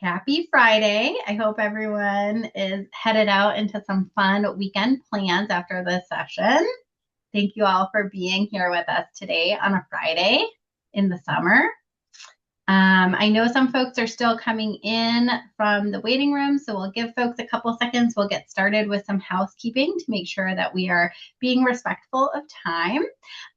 Happy Friday. I hope everyone is headed out into some fun weekend plans after this session. Thank you all for being here with us today on a Friday in the summer. I know some folks are still coming in from the waiting room, so we'll give folks a couple seconds. We'll get started with some housekeeping to make sure that we are being respectful of time.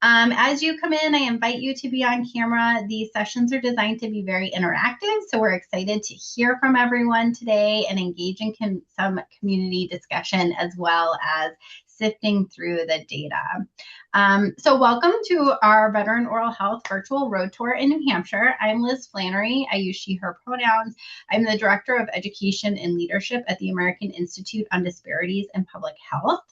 As you come in, I invite you to be on camera. These sessions are designed to be very interactive, so we're excited to hear from everyone today and engage in some community discussion as well as sifting through the data. So welcome to our Veteran Oral Health Virtual Road Tour in New Hampshire. I'm Liz Flannery. I use she, her pronouns. I'm the Director of Education and Leadership at the American Institute on Disparities in Public Health.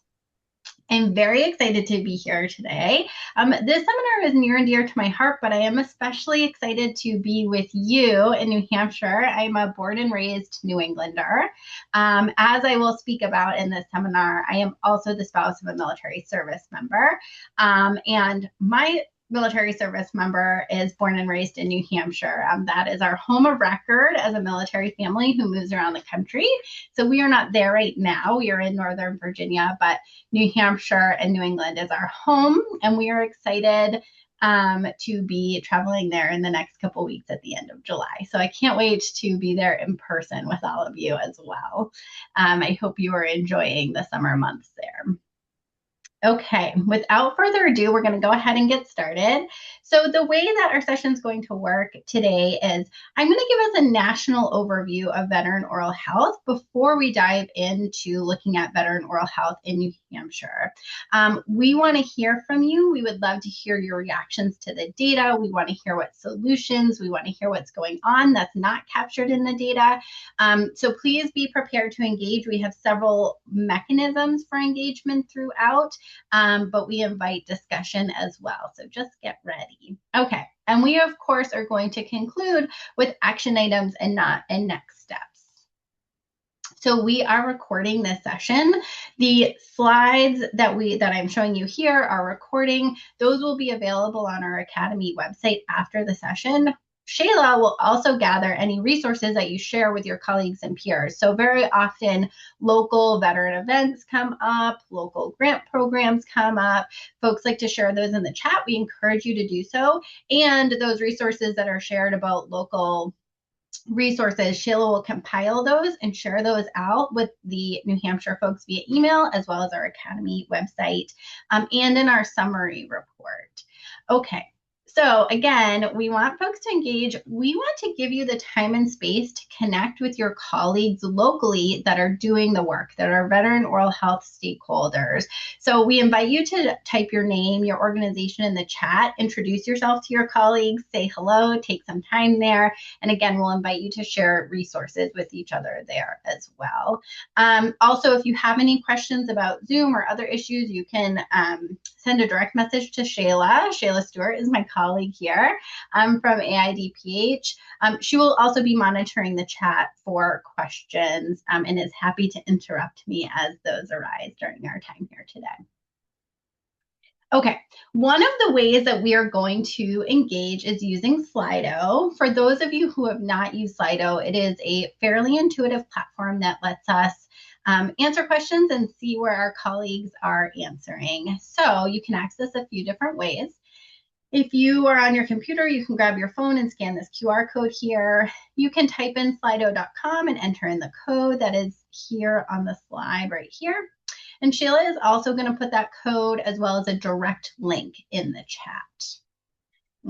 I'm very excited to be here today. This seminar is near and dear to my heart, but I am especially excited to be with you in New Hampshire. I'm a born and raised New Englander. As I will speak about in this seminar, I am also the spouse of a military service member. And my military service member is born and raised in New Hampshire. That is our home of record as a military family who moves around the country. So we are not there right now. We are in Northern Virginia, but New Hampshire and New England is our home, and we are excited to be traveling there in the next couple weeks at the end of July. So I can't wait to be there in person with all of you as well. I hope you are enjoying the summer months there. Okay, without further ado, we're going to go ahead and get started. So the way that our session is going to work today is I'm going to give us a national overview of veteran oral health before we dive into looking at veteran oral health in New Hampshire. We want to hear from you. We would love to hear your reactions to the data. We want to hear what solutions, we want to hear what's going on that's not captured in the data. So please be prepared to engage. We have several mechanisms for engagement throughout. But we invite discussion as well. So just get ready. Okay. And we, of course, are going to conclude with action items and next steps. So we are recording this session. The slides that I'm showing you here are recording. Those will be available on our Academy website after the session. Shayla will also gather any resources that you share with your colleagues and peers. So very often local veteran events come up, local grant programs come up. Folks like to share those in the chat. We encourage you to do so. And those resources that are shared about local resources, Shayla will compile those and share those out with the New Hampshire folks via email, as well as our Academy website and in our summary report. Okay. So again, we want folks to engage. We want to give you the time and space to connect with your colleagues locally that are doing the work, that are veteran oral health stakeholders. So we invite you to type your name, your organization in the chat, introduce yourself to your colleagues, say hello, take some time there. And again, we'll invite you to share resources with each other there as well. Also, if you have any questions about Zoom or other issues, you can send a direct message to Shayla. Shayla Stewart is my colleague here from AIDPH. She will also be monitoring the chat for questions and is happy to interrupt me as those arise during our time here today. Okay, one of the ways that we are going to engage is using Slido. For those of you who have not used Slido, it is a fairly intuitive platform that lets us answer questions and see where our colleagues are answering. So you can access a few different ways. If you are on your computer, you can grab your phone and scan this QR code here. You can type in slido.com and enter in the code that is here on the slide right here. And Shayla is also going to put that code as well as a direct link in the chat.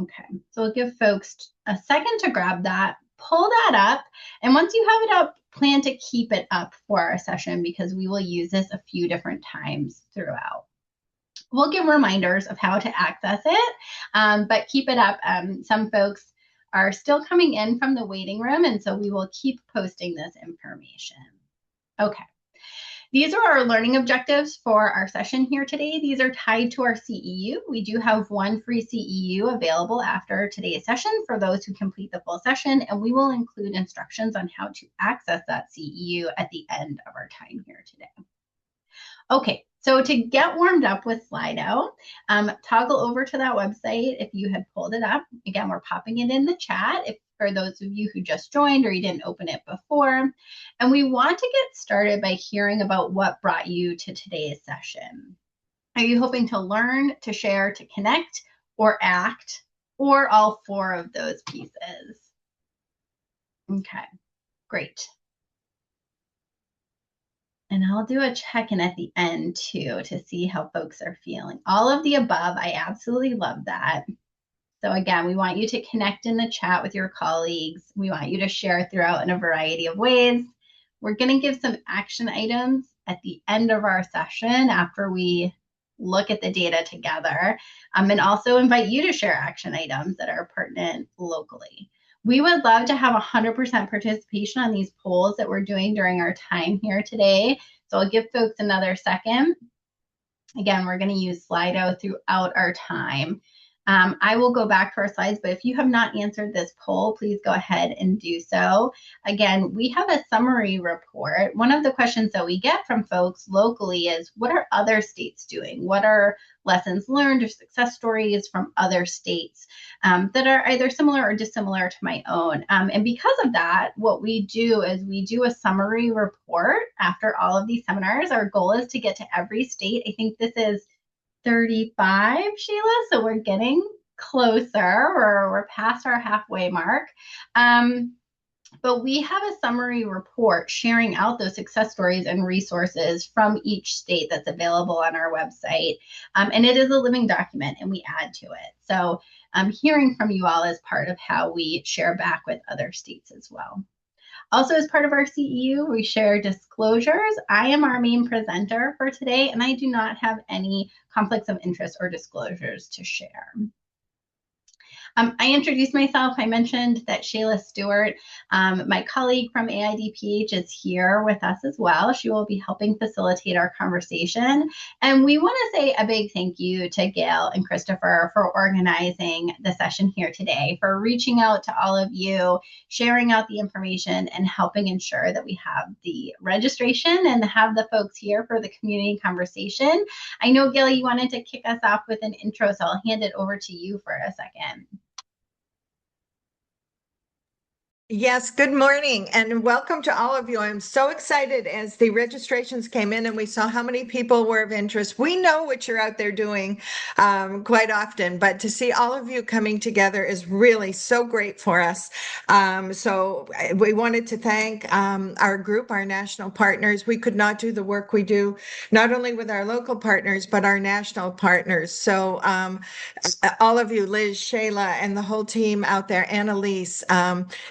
Okay, so we'll give folks a second to grab that, pull that up, and once you have it up, plan to keep it up for our session because we will use this a few different times throughout. We'll give reminders of how to access it, but keep it up. Some folks are still coming in from the waiting room, and so we will keep posting this information. Okay. These are our learning objectives for our session here today. These are tied to our CEU. We do have one free CEU available after today's session for those who complete the full session, and we will include instructions on how to access that CEU at the end of our time here today. Okay, so to get warmed up with Slido, toggle over to that website if you had pulled it up. Again, we're popping it in the chat if for those of you who just joined or you didn't open it before. And we want to get started by hearing about what brought you to today's session. Are you hoping to learn, to share, to connect, or act, or all four of those pieces? Okay, great. And I'll do a check-in at the end too to see how folks are feeling. All of the above, I absolutely love that. So again, we want you to connect in the chat with your colleagues. We want you to share throughout in a variety of ways. We're going to give some action items at the end of our session after we look at the data together, and also invite you to share action items that are pertinent locally. We would love to have 100% participation on these polls that we're doing during our time here today. So I'll give folks another second. Again, we're going to use Slido throughout our time. I will go back to our slides, but if you have not answered this poll, please go ahead and do so. Again, we have a summary report. One of the questions that we get from folks locally is, what are other states doing? What are lessons learned or success stories from other states that are either similar or dissimilar to my own? And because of that, what we do is we do a summary report after all of these seminars. Our goal is to get to every state. I think this is 35, Sheila, so we're getting closer. We're past our halfway mark. But we have a summary report sharing out those success stories and resources from each state that's available on our website. And it is a living document and we add to it. So hearing from you all is part of how we share back with other states as well. Also, as part of our CEU, we share disclosures. I am our main presenter for today, and I do not have any conflicts of interest or disclosures to share. I introduced myself. I mentioned that Shayla Stewart, my colleague from AIDPH, is here with us as well. She will be helping facilitate our conversation. And we want to say a big thank you to Gail and Christopher for organizing the session here today, for reaching out to all of you, sharing out the information, and helping ensure that we have the registration and have the folks here for the community conversation. I know, Gail, you wanted to kick us off with an intro, so I'll hand it over to you for a second. Yes, good morning and welcome to all of you. I'm so excited as the registrations came in and we saw how many people were of interest. We know what you're out there doing quite often, but to see all of you coming together is really so great for us. So we wanted to thank our group, our national partners. We could not do the work we do, not only with our local partners, but our national partners. So all of you, Liz, Shayla, and the whole team out there, Annalise,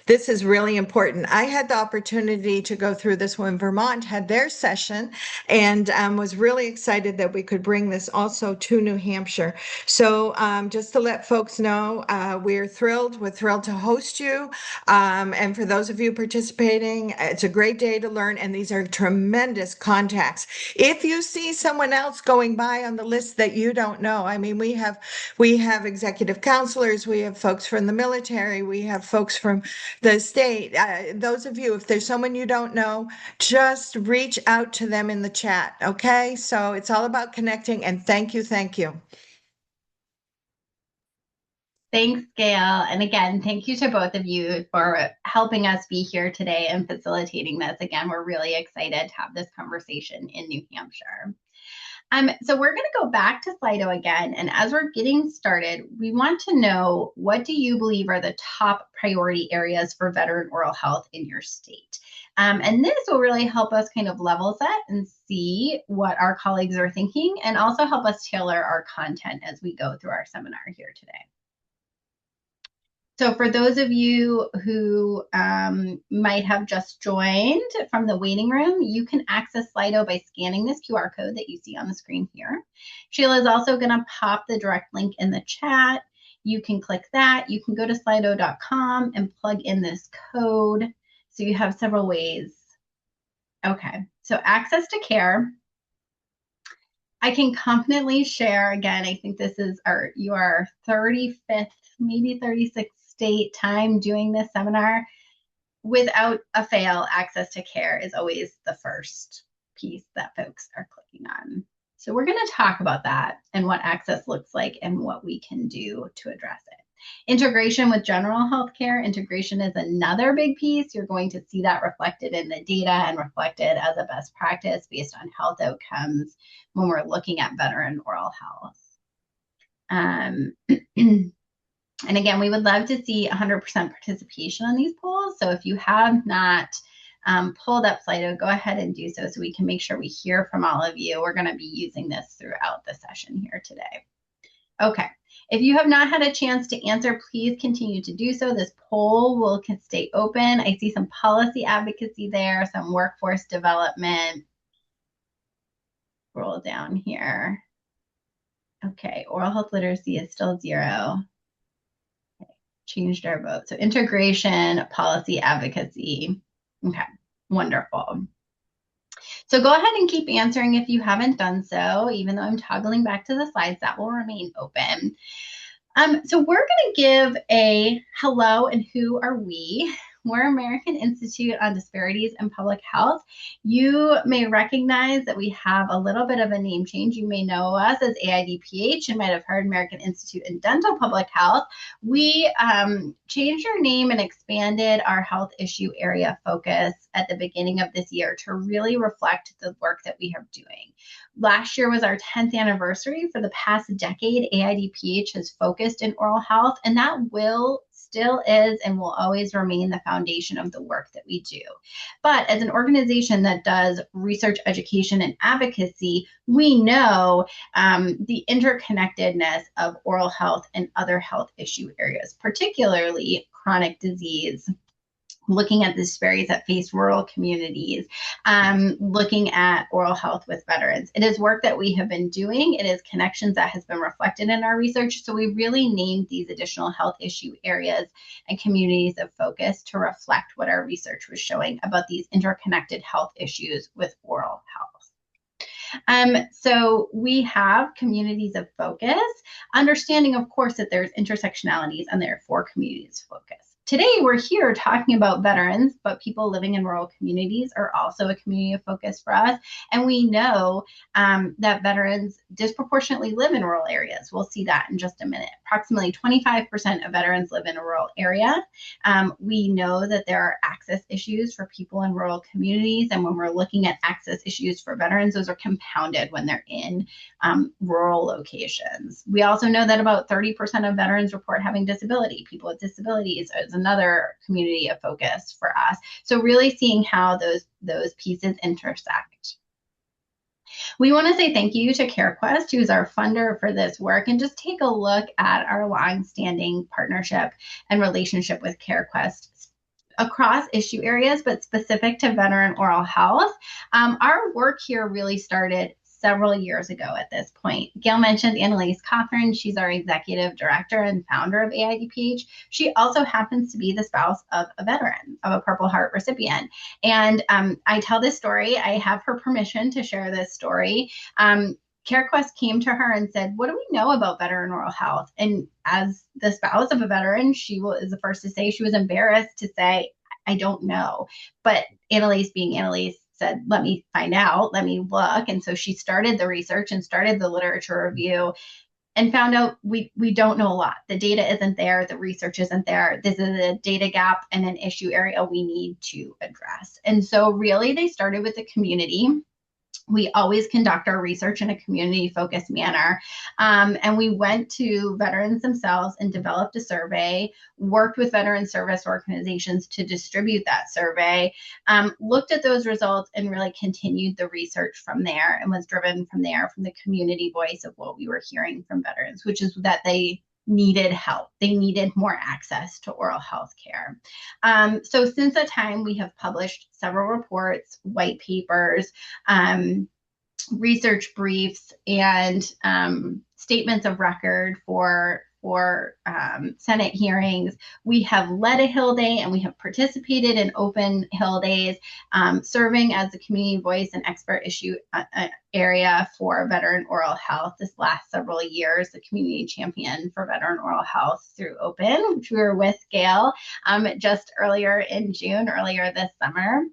this is really important. I had the opportunity to go through this when Vermont had their session and was really excited that we could bring this also to New Hampshire. So just to let folks know, we're thrilled. We're thrilled to host you. And for those of you participating, it's a great day to learn. And these are tremendous contacts. If you see someone else going by on the list that you don't know, I mean, we have executive counselors, we have folks from the military, we have folks from the state. Those of you, if there's someone you don't know, just reach out to them in the chat. Okay. So it's all about connecting, and thank you. Thank you. Thanks, Gail. And again, thank you to both of you for helping us be here today and facilitating this. Again, we're really excited to have this conversation in New Hampshire. So we're going to go back to Slido again. And as we're getting started, we want to know, what do you believe are the top priority areas for veteran oral health in your state? And this will really help us kind of level set and see what our colleagues are thinking, and also help us tailor our content as we go through our seminar here today. So for those of you who might have just joined from the waiting room, you can access Slido by scanning this QR code that you see on the screen here. Sheila is also going to pop the direct link in the chat. You can click that. You can go to slido.com and plug in this code. So you have several ways. Okay, so access to care. I can confidently share, again, I think this is your 35th, maybe 36th state time doing this seminar. Without a fail, access to care is always the first piece that folks are clicking Hang on. So we're going to talk about that and what access looks like and what we can do to address it. Integration with general healthcare. Integration is another big piece. You're going to see that reflected in the data and reflected as a best practice based on health outcomes when we're looking at veteran oral health. And again, we would love to see 100% participation on these polls. So if you have not pulled up Slido, go ahead and do so we can make sure we hear from all of you. We're going to be using this throughout the session here today. Okay, if you have not had a chance to answer, please continue to do so. This poll will stay open. I see some policy advocacy there, some workforce development. Roll down here. Okay, oral health literacy is still 0. Okay, changed our vote. So integration, policy advocacy. Okay, wonderful. So go ahead and keep answering if you haven't done so. Even though I'm toggling back to the slides, that will remain open. So we're going to give a hello and who are we. We're American Institute on Disparities in Public Health. You may recognize that we have a little bit of a name change. You may know us as AIDPH and might have heard American Institute in Dental Public Health. We changed our name and expanded our health issue area focus at the beginning of this year to really reflect the work that we are doing. Last year was our 10th anniversary. For the past decade, AIDPH has focused in oral health, and that still is and will always remain the foundation of the work that we do. But as an organization that does research, education, and advocacy, we know the interconnectedness of oral health and other health issue areas, particularly chronic disease, looking at the disparities that face rural communities, looking at oral health with veterans. It is work that we have been doing. It is connections that has been reflected in our research. So we really named these additional health issue areas and communities of focus to reflect what our research was showing about these interconnected health issues with oral health. So we have communities of focus, understanding, of course, that there's intersectionalities and therefore communities of focus. Today, we're here talking about veterans, but people living in rural communities are also a community of focus for us. And we know that veterans disproportionately live in rural areas. We'll see that in just a minute. Approximately 25% of veterans live in a rural area. We know that there are access issues for people in rural communities. And when we're looking at access issues for veterans, those are compounded when they're in rural locations. We also know that about 30% of veterans report having disability. People with disabilities is another community of focus for us. So really seeing how those pieces intersect. We want to say thank you to CareQuest, who's our funder for this work, and just take a look at our long-standing partnership and relationship with CareQuest across issue areas, but specific to veteran oral health. Our work here really started several years ago at this point. Gail mentioned Annalise Cothran. She's our executive director and founder of AIDPH. She also happens to be the spouse of a veteran, of a Purple Heart recipient. And I tell this story. I have her permission to share this story. CareQuest came to her and said, what do we know about veteran oral health? And as the spouse of a veteran, she is the first to say she was embarrassed to say, I don't know. But Annalise, being Annalise, said, let me find out, let me look. And so she started the research and started the literature review and found out we don't know a lot. The data isn't there. The research isn't there. This is a data gap and an issue area we need to address. And so really they started with the community. We always conduct our research in a community-focused manner. And we went to veterans themselves and developed a survey, worked with veteran service organizations to distribute that survey, looked at those results and really continued the research from there and was driven from there from the community voice of what we were hearing from veterans, which is that they needed help. They needed more access to oral health care. So since that time, we have published several reports, white papers, research briefs, and statements of record for Senate hearings. We have led a Hill Day and we have participated in open Hill Days, serving as a community voice and expert issue area for veteran oral health this last several years, the community champion for veteran oral health through Open, which we were with Gail just earlier this summer,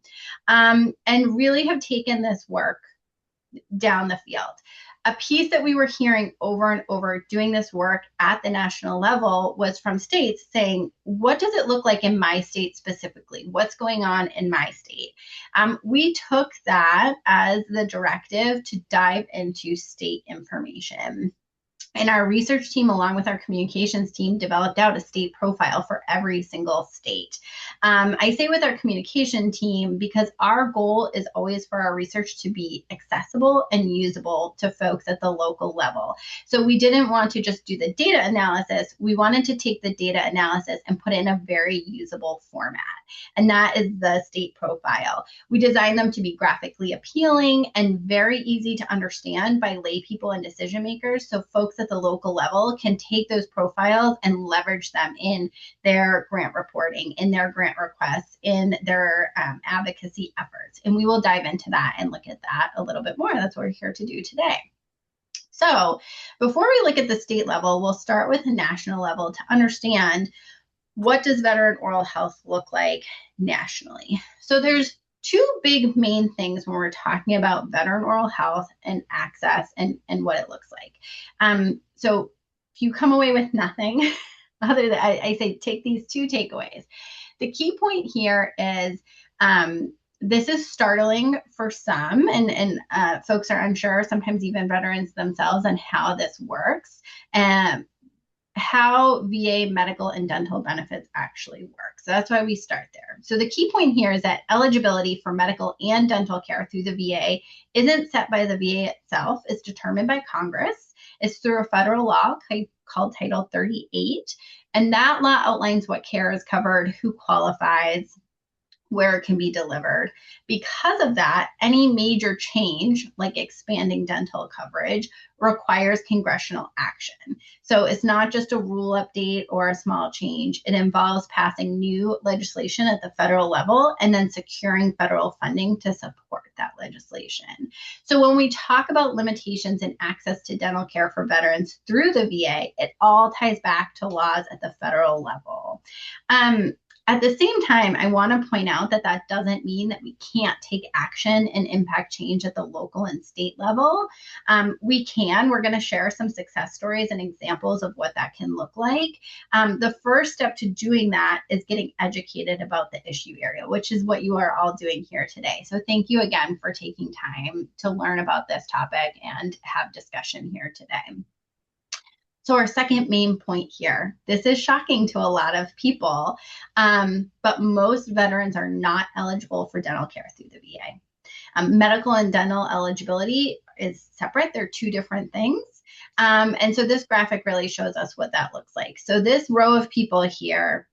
and really have taken this work down the field. A piece that we were hearing over and over doing this work at the national level was from states saying, what does it look like in my state specifically? What's going on in my state? We took that as the directive to dive into state information. And our research team, along with our communications team, developed out a state profile for every single state. I say with our communication team because our goal is always for our research to be accessible and usable to folks at the local level. So we didn't want to just do the data analysis. We wanted to take the data analysis and put it in a very usable format. And that is the state profile. We designed them to be graphically appealing and very easy to understand by lay people and decision makers. So folks at the local level can take those profiles and leverage them in their grant reporting, in their grant requests, in their advocacy efforts. And we will dive into that and look at that a little bit more. That's what we're here to do today. So before we look at the state level, we'll start with the national level to understand what does veteran oral health look like nationally. So there's two big main things when we're talking about veteran oral health and access and what it looks like. So if you come away with nothing other than I say take these two takeaways. The key point here is this is startling for some, and folks are unsure, sometimes even veterans themselves, on how this works and how VA medical and dental benefits actually work. So that's why we start there. So the key point here is that eligibility for medical and dental care through the VA isn't set by the VA itself. It's determined by Congress. It's through a federal law called Title 38. And that law outlines what care is covered, who qualifies, where it can be delivered. Because of that, any major change, like expanding dental coverage, requires congressional action. So it's not just a rule update or a small change. It involves passing new legislation at the federal level and then securing federal funding to support that legislation. So when we talk about limitations in access to dental care for veterans through the VA, it all ties back to laws at the federal level. At the same time, I want to point out that that doesn't mean that we can't take action and impact change at the local and state level. We can. We're going to share some success stories and examples of what that can look like. The first step to doing that is getting educated about the issue area, which is what you are all doing here today. So thank you again for taking time to learn about this topic and have discussion here today. So our second main point here, this is shocking to a lot of people, but most veterans are not eligible for dental care through the VA. Medical and dental eligibility is separate. They're two different things. And so this graphic really shows us what that looks like. So this row of people here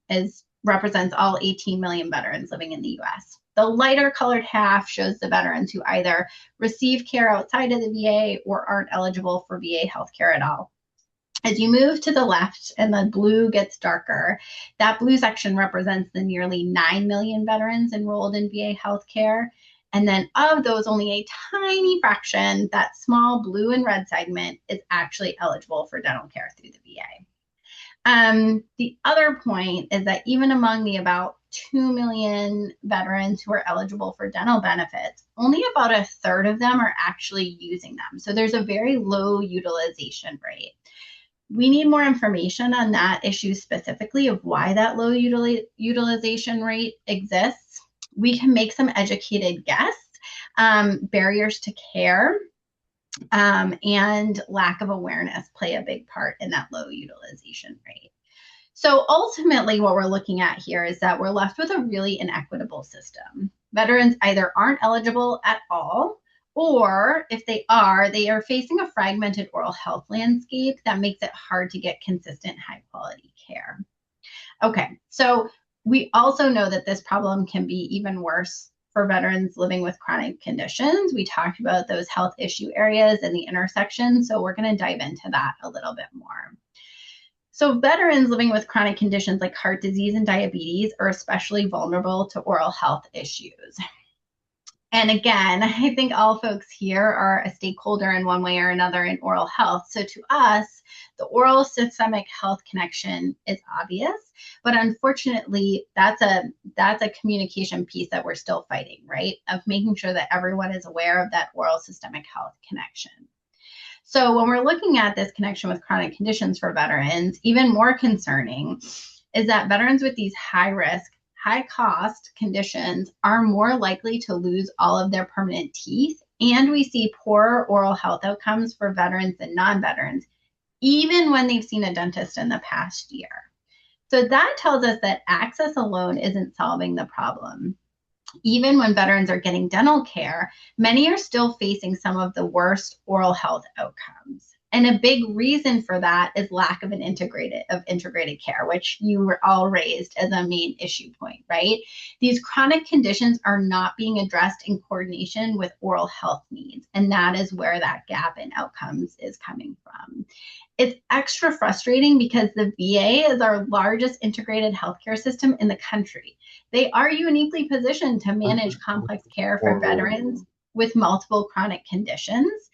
represents all 18 million veterans living in the US. The lighter colored half shows the veterans who either receive care outside of the VA or aren't eligible for VA healthcare at all. As you move to the left and the blue gets darker, that blue section represents the nearly 9 million veterans enrolled in VA healthcare. And then of those, only a tiny fraction, that small blue and red segment, is actually eligible for dental care through the VA. The other point is that even among the about 2 million veterans who are eligible for dental benefits, only about a third of them are actually using them. So there's a very low utilization rate. We need more information on that issue specifically of why that low utilization rate exists. We can make some educated guess. Barriers to care and lack of awareness play a big part in that low utilization rate. So ultimately, what we're looking at here is that we're left with a really inequitable system. Veterans either aren't eligible at all, or if they are facing a fragmented oral health landscape that makes it hard to get consistent, high quality care. Okay, so we also know that this problem can be even worse for veterans living with chronic conditions. We talked about those health issue areas and the intersection, so we're going to dive into that a little bit more. So veterans living with chronic conditions like heart disease and diabetes are especially vulnerable to oral health issues. And again, I think all folks here are a stakeholder in one way or another in oral health. So to us, the oral systemic health connection is obvious, but unfortunately, that's a communication piece that we're still fighting, right? Of making sure that everyone is aware of that oral systemic health connection. So when we're looking at this connection with chronic conditions for veterans, even more concerning is that veterans with these high risk, high cost conditions are more likely to lose all of their permanent teeth. And we see poorer oral health outcomes for veterans than non-veterans, even when they've seen a dentist in the past year. So that tells us that access alone isn't solving the problem. Even when veterans are getting dental care, many are still facing some of the worst oral health outcomes. And a big reason for that is lack of integrated care, which you were all raised as a main issue point, right? These chronic conditions are not being addressed in coordination with oral health needs, and that is where that gap in outcomes is coming from. It's extra frustrating because the VA is our largest integrated healthcare system in the country. They are uniquely positioned to manage complex care for veterans with multiple chronic conditions.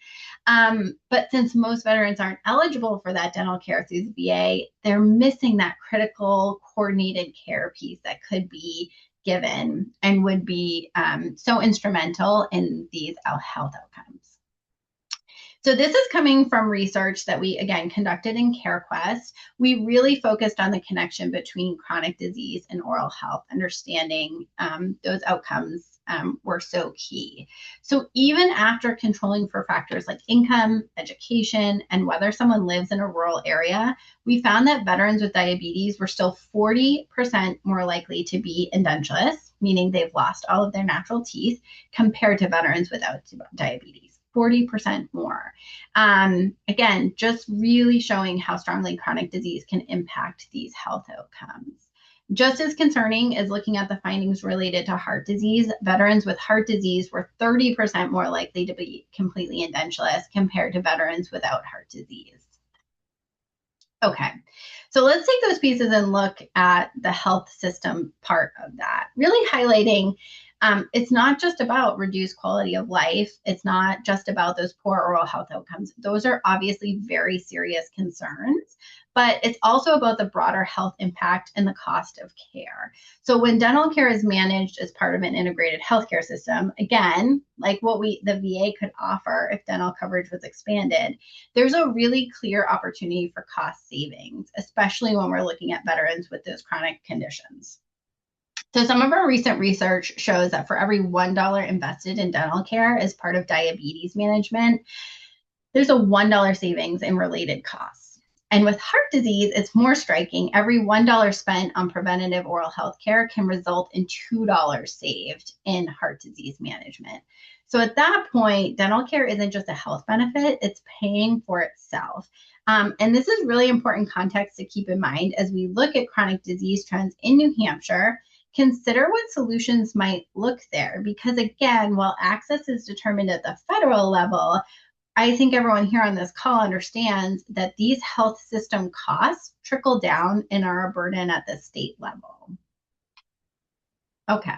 But since most veterans aren't eligible for that dental care through the VA, they're missing that critical coordinated care piece that could be given and would be so instrumental in these health outcomes. So this is coming from research that we, again, conducted in CareQuest. We really focused on the connection between chronic disease and oral health, understanding those outcomes were so key. So even after controlling for factors like income, education, and whether someone lives in a rural area, we found that veterans with diabetes were still 40% more likely to be edentulous, meaning they've lost all of their natural teeth, compared to veterans without diabetes. 40% more. Again, just really showing how strongly chronic disease can impact these health outcomes. Just as concerning is looking at the findings related to heart disease. Veterans with heart disease were 30% more likely to be completely edentulous compared to veterans without heart disease. Okay, so let's take those pieces and look at the health system part of that, really highlighting it's not just about reduced quality of life. It's not just about those poor oral health outcomes. Those are obviously very serious concerns, but it's also about the broader health impact and the cost of care. So when dental care is managed as part of an integrated healthcare system, again, like what the VA could offer if dental coverage was expanded, there's a really clear opportunity for cost savings, especially when we're looking at veterans with those chronic conditions. So some of our recent research shows that for every $1 invested in dental care as part of diabetes management, there's a $1 savings in related costs. And with heart disease, it's more striking. Every $1 spent on preventative oral health care can result in $2 saved in heart disease management. So at that point, dental care isn't just a health benefit, it's paying for itself. And this is really important context to keep in mind as we look at chronic disease trends in New Hampshire. Consider what solutions might look there, because again, while access is determined at the federal level, I think everyone here on this call understands that these health system costs trickle down and are a burden at the state level. Okay.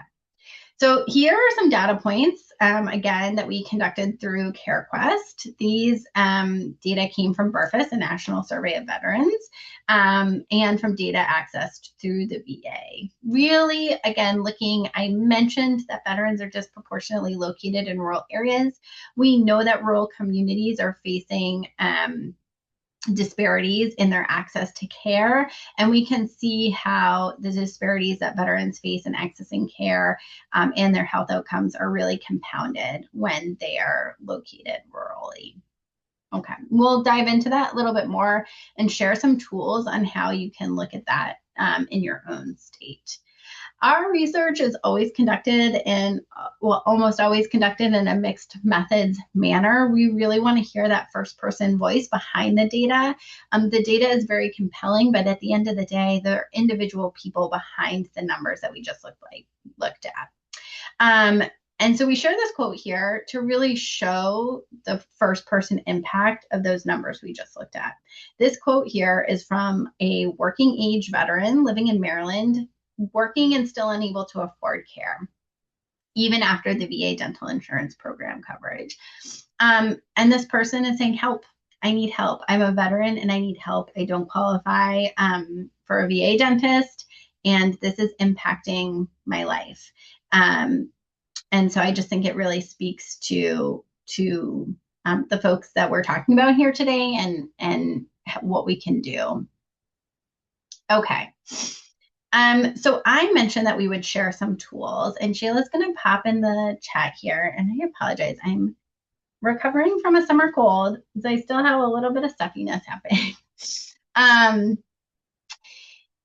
So here are some data points, again, that we conducted through CareQuest. These data came from BRFIS, a national survey of veterans, and from data accessed through the VA. Really, again, I mentioned that veterans are disproportionately located in rural areas. We know that rural communities are facing disparities in their access to care, and we can see how the disparities that veterans face in accessing care and their health outcomes are really compounded when they are located rurally. Okay, we'll dive into that a little bit more and share some tools on how you can look at that in your own state. Our research is always conducted almost always conducted in a mixed methods manner. We really want to hear that first person voice behind the data. The data is very compelling, but at the end of the day, there are individual people behind the numbers that we just looked at. And so we share this quote here to really show the first person impact of those numbers we just looked at. This quote here is from a working age veteran living in Maryland, working and still unable to afford care. even after the VA dental insurance program coverage. And this person is saying, help, I need help. I'm a veteran and I need help. I don't qualify for a VA dentist, and this is impacting my life. And so I just think it really speaks to the folks that we're talking about here today and what we can do. Okay. So I mentioned that we would share some tools, and Sheila's going to pop in the chat here. And I apologize, I'm recovering from a summer cold, so I still have a little bit of stuffiness happening.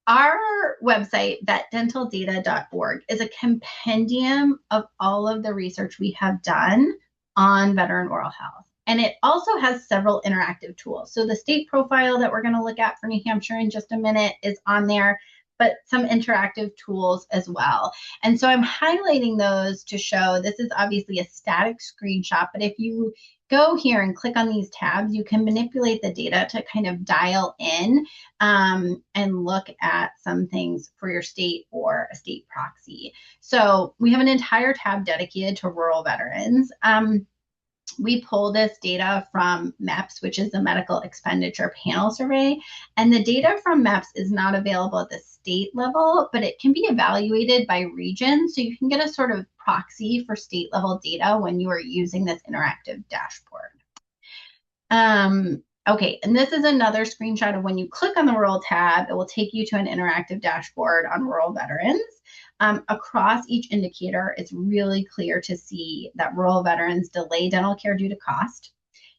Our website, vetdentaldata.org, is a compendium of all of the research we have done on veteran oral health. And it also has several interactive tools. So the state profile that we're going to look at for New Hampshire in just a minute is on there, but some interactive tools as well. And so I'm highlighting those to show this is obviously a static screenshot, but if you go here and click on these tabs, you can manipulate the data to kind of dial in and look at some things for your state or a state proxy. So we have an entire tab dedicated to rural veterans. We pull this data from MEPS, which is the Medical Expenditure Panel Survey. And the data from MEPS is not available at the state level, but it can be evaluated by region. So you can get a sort of proxy for state level data when you are using this interactive dashboard. Okay, and this is another screenshot of when you click on the rural tab, it will take you to an interactive dashboard on rural veterans. Across each indicator, it's really clear to see that rural veterans delay dental care due to cost.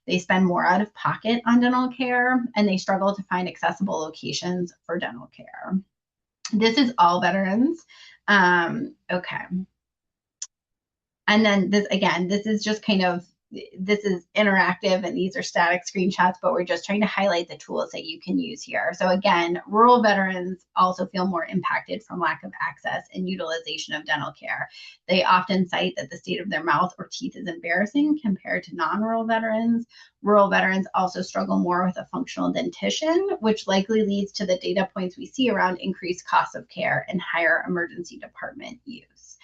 They spend more out of pocket on dental care, and they struggle to find accessible locations for dental care. This is all veterans. Okay. And then this, again, this is just kind of, this is interactive and these are static screenshots, but we're just trying to highlight the tools that you can use here. So again, rural veterans also feel more impacted from lack of access and utilization of dental care. They often cite that the state of their mouth or teeth is embarrassing compared to non-rural veterans. Rural veterans also struggle more with a functional dentition, which likely leads to the data points we see around increased costs of care and higher emergency department use.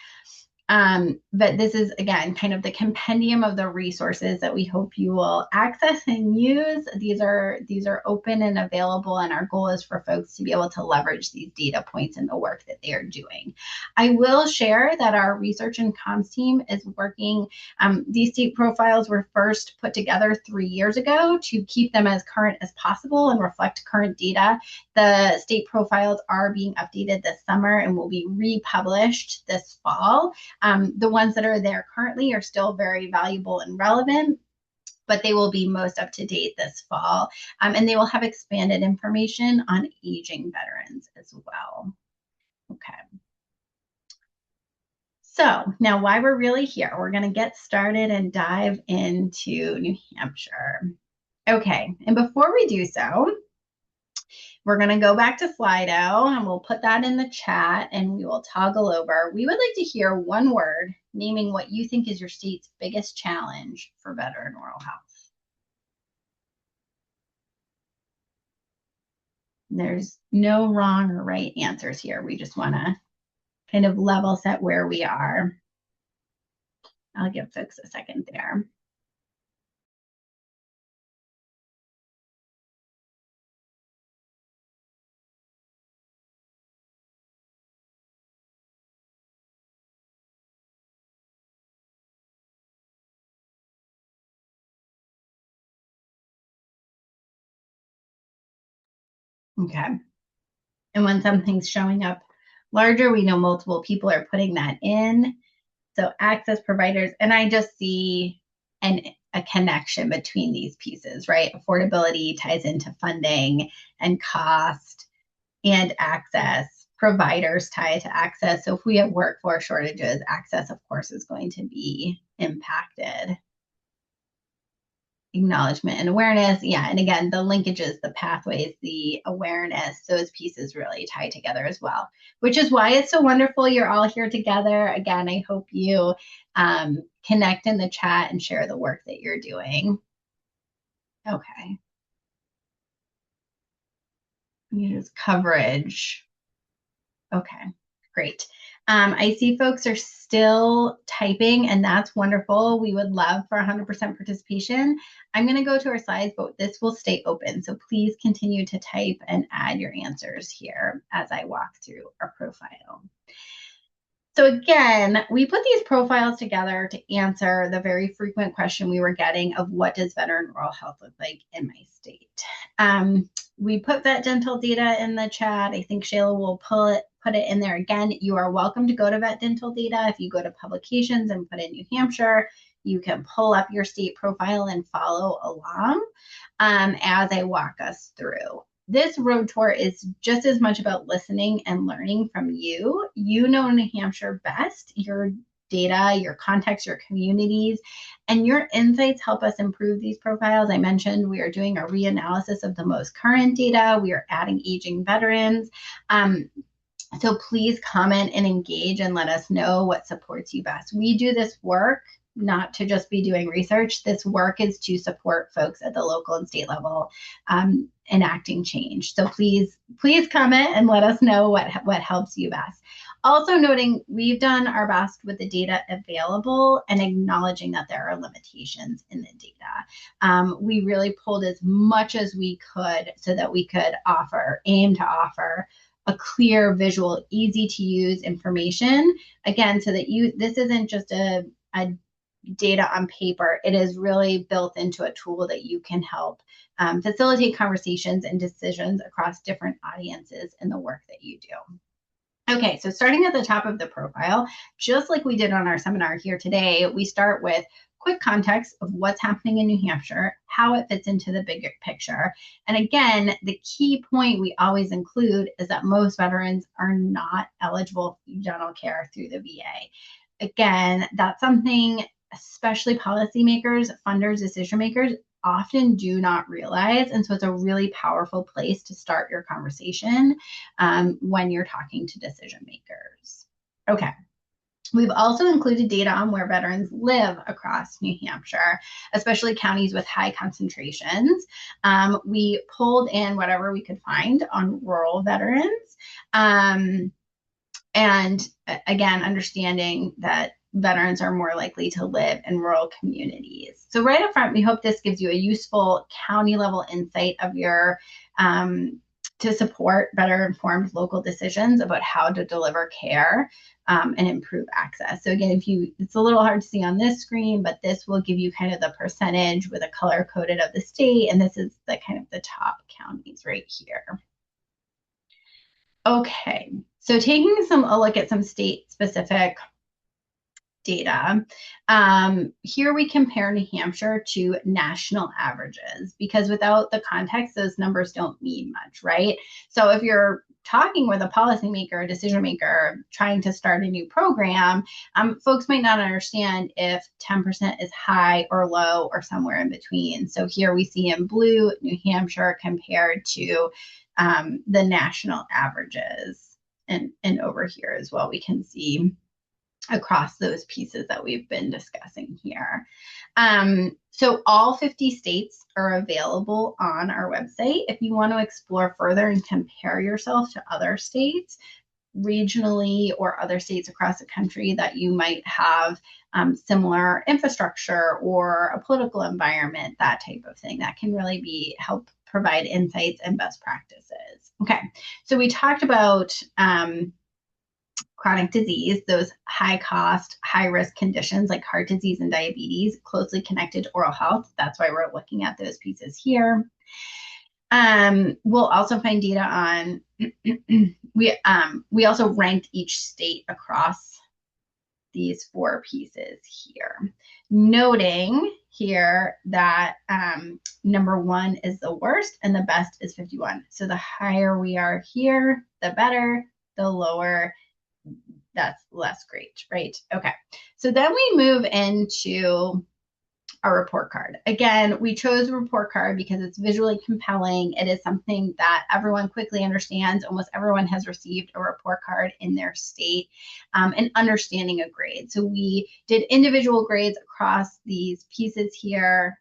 But this is, again, kind of the compendium of the resources that we hope you will access and use. These are open and available, and our goal is for folks to be able to leverage these data points in the work that they are doing. I will share that our research and comms team is working. These state profiles were first put together 3 years ago to keep them as current as possible and reflect current data. The state profiles are being updated this summer and will be republished this fall. The ones that are there currently are still very valuable and relevant, but they will be most up to date this fall. And they will have expanded information on aging veterans as well. Okay. So now why we're really here, we're going to get started and dive into New Hampshire. Okay, and before we do so, we're going to go back to Slido and we'll put that in the chat and we will toggle over. We would like to hear one word naming what you think is your state's biggest challenge for veteran oral health. There's no wrong or right answers here. We just want to kind of level set where we are. I'll give folks a second there. Okay. And when something's showing up larger, we know multiple people are putting that in. So access providers, and I just see a connection between these pieces, right? Affordability ties into funding and cost and access. Providers tie to access. So if we have workforce shortages, access, of course, is going to be impacted. Acknowledgement and awareness. Yeah. And again, the linkages, the pathways, the awareness, those pieces really tie together as well, which is why it's so wonderful you're all here together. Again, I hope you connect in the chat and share the work that you're doing. Okay. Use coverage. Okay, great. I see folks are still typing, and that's wonderful. We would love for 100% participation. I'm going to go to our slides, but this will stay open. So please continue to type and add your answers here as I walk through our profile. So again, we put these profiles together to answer the very frequent question we were getting of what does veteran oral health look like in my state? We put vet dental data in the chat. I think Shayla will put it in there again. You are welcome to go to vet dental data. If you go to publications and put in New Hampshire, you can pull up your state profile and follow along as I walk us through. This road tour is just as much about listening and learning from you. You know New Hampshire best, your data, your context, your communities, and your insights help us improve these profiles. I mentioned we are doing a reanalysis of the most current data. We are adding aging veterans. So please comment and engage and let us know what supports you best. We do this work not to just be doing research. This work is to support folks at the local and state level enacting change. So please comment and let us know what helps you best. Also noting we've done our best with the data available and acknowledging that there are limitations in the data. We really pulled as much as we could so that we could aim to offer a clear, visual, easy to use information. Again, so that this isn't just a data on paper. It is really built into a tool that you can help facilitate conversations and decisions across different audiences in the work that you do. Okay, so starting at the top of the profile, just like we did on our seminar here today, we start with quick context of what's happening in New Hampshire, how it fits into the bigger picture. And again, the key point we always include is that most veterans are not eligible for dental care through the VA. Again, that's something especially policymakers, funders, decision makers often do not realize. And so it's a really powerful place to start your conversation when you're talking to decision makers. Okay. We've also included data on where veterans live across New Hampshire, especially counties with high concentrations. We pulled in whatever we could find on rural veterans. And again, understanding that veterans are more likely to live in rural communities. So right up front, we hope this gives you a useful county level insight of your to support better informed local decisions about how to deliver care and improve access. So again, it's a little hard to see on this screen, but this will give you kind of the percentage with a color coded of the state. And this is the kind of the top counties right here. Okay, so taking a look at some state specific data. Here we compare New Hampshire to national averages because without the context, those numbers don't mean much, right? So if you're talking with a policymaker, a decision maker, trying to start a new program, folks might not understand if 10% is high or low or somewhere in between. So here we see in blue, New Hampshire compared to the national averages. And over here as well, we can see across those pieces that we've been discussing here. So all 50 states are available on our website. If you want to explore further and compare yourself to other states, regionally or other states across the country that you might have similar infrastructure or a political environment, that type of thing, that can really help provide insights and best practices. Okay, so we talked about chronic disease, those high cost, high risk conditions like heart disease and diabetes, closely connected to oral health. That's why we're looking at those pieces here. We'll also find data on, we also ranked each state across these 4 pieces here, noting here that number 1 is the worst and the best is 51. So the higher we are here, the better, the lower, that's less great, right? Okay, so then we move into our report card. Again, we chose a report card because it's visually compelling. It is something that everyone quickly understands. Almost everyone has received a report card in their state and understanding a grade. So we did individual grades across these pieces here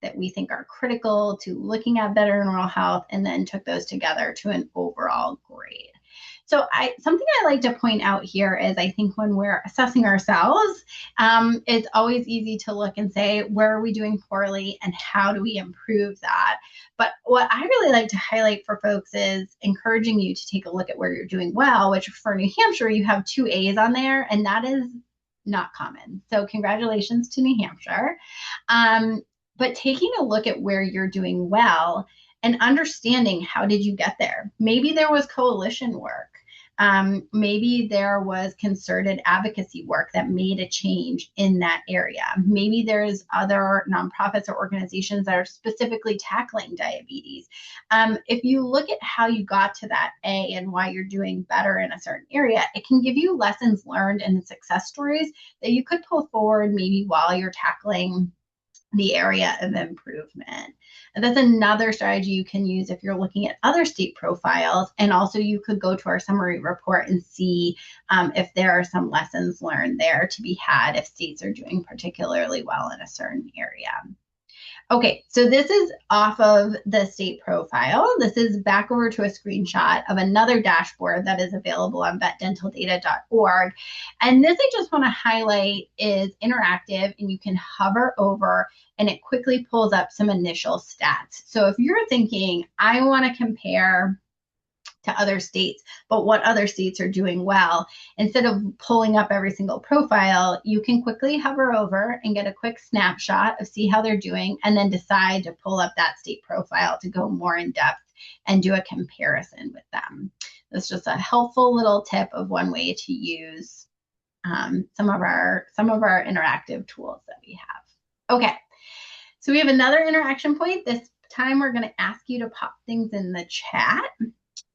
that we think are critical to looking at veteran oral health, and then took those together to an overall grade. Something I like to point out here is I think when we're assessing ourselves, it's always easy to look and say, where are we doing poorly and how do we improve that? But what I really like to highlight for folks is encouraging you to take a look at where you're doing well, which for New Hampshire, you have 2 A's on there, and that is not common. So congratulations to New Hampshire. But taking a look at where you're doing well and understanding how did you get there. Maybe there was coalition work. Maybe there was concerted advocacy work that made a change in that area. Maybe there's other nonprofits or organizations that are specifically tackling diabetes. If you look at how you got to that A and why you're doing better in a certain area, it can give you lessons learned and success stories that you could pull forward maybe while you're tackling the area of improvement. And that's another strategy you can use if you're looking at other state profiles. And also you could go to our summary report and see if there are some lessons learned there to be had if states are doing particularly well in a certain area. Okay, so this is off of the state profile. This is back over to a screenshot of another dashboard that is available on vetdentaldata.org. And this I just want to highlight is interactive, and you can hover over and it quickly pulls up some initial stats. So if you're thinking, I want to compare to other states, but what other states are doing well, instead of pulling up every single profile, you can quickly hover over and get a quick snapshot of see how they're doing, and then decide to pull up that state profile to go more in depth and do a comparison with them. That's just a helpful little tip of one way to use some of our interactive tools that we have. Okay, so we have another interaction point. This time we're going to ask you to pop things in the chat.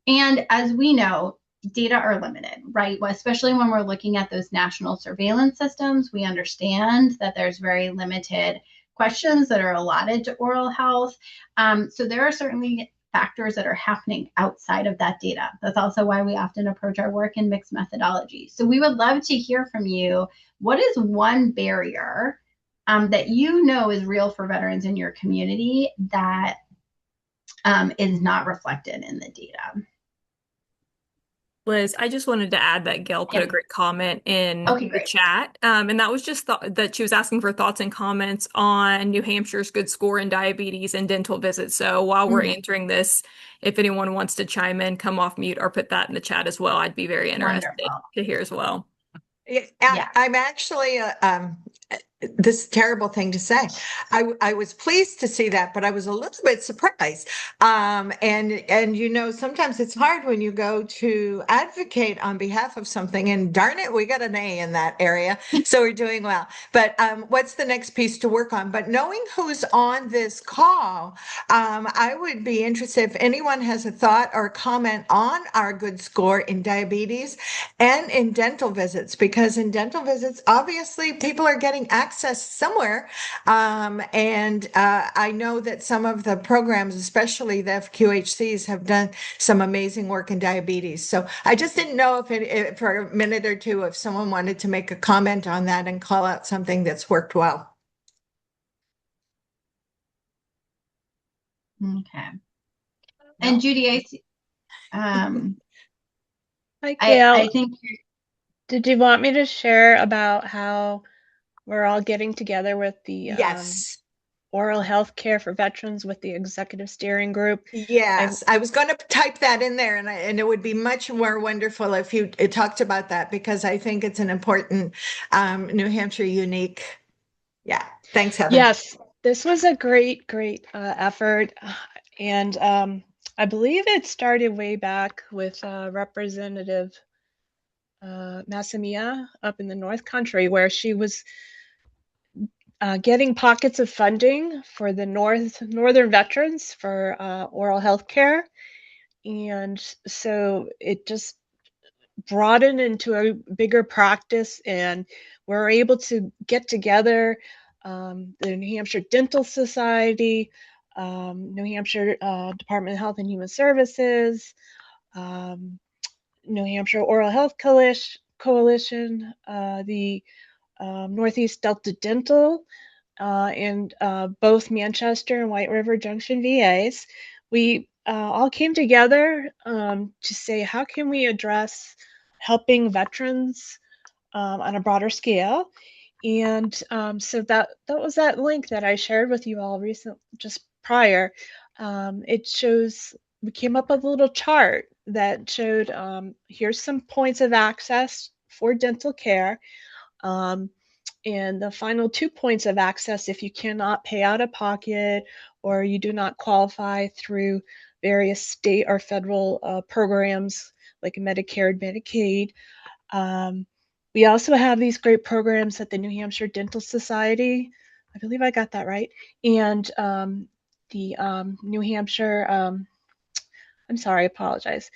And as we know, data are limited, right? Well, especially when we're looking at those national surveillance systems, we understand that there's very limited questions that are allotted to oral health. So there are certainly factors that are happening outside of that data. That's also why we often approach our work in mixed methodology. So we would love to hear from you. What is one barrier that you know is real for veterans in your community that is not reflected in the data? Liz, I just wanted to add that Gail put a great comment in Okay, the great. chat. And that was just that she was asking for thoughts and comments on New Hampshire's good score in diabetes and dental visits. So while we're answering this, if anyone wants to chime in, come off mute or put that in the chat as well. I'd be very interested to hear as well. Yeah. I'm actually this terrible thing to say. I was pleased to see that, but I was a little bit surprised. And you know, sometimes it's hard when you go to advocate on behalf of something, and darn it, we got an A in that area, so we're doing well. But what's the next piece to work on? But knowing who's on this call, I would be interested if anyone has a thought or comment on our good score in diabetes and in dental visits, because in dental visits, obviously people are getting access somewhere. And I know that some of the programs, especially the FQHCs, have done some amazing work in diabetes. So I just didn't know if for a minute or two, if someone wanted to make a comment on that and call out something that's worked well. Okay. And Judy, Hi, Gail. I think. Did you want me to share about how we're all getting together with the oral health care for veterans with the executive steering group? Yes, I was going to type that in there, and it would be much more wonderful if you talked about that, because I think it's an important New Hampshire unique. Yeah, thanks, Heather. Yes, this was a great effort, and I believe it started way back with Representative Massimia up in the North Country, where she was getting pockets of funding for the northern veterans for oral health care. And so it just broadened into a bigger practice, and we're able to get together the New Hampshire Dental Society, New Hampshire Department of Health and Human Services, New Hampshire Oral Health Coalition, the Northeast Delta Dental, and both Manchester and White River Junction VAs. We all came together to say, how can we address helping veterans on a broader scale? And so that was that link that I shared with you all just prior. It shows, we came up with a little chart that showed here's some points of access for dental care. And the final 2 points of access, if you cannot pay out of pocket or you do not qualify through various state or federal programs like Medicare and Medicaid. We also have these great programs at the New Hampshire Dental Society. I believe I got that right. And the New Hampshire, I'm sorry, I apologize.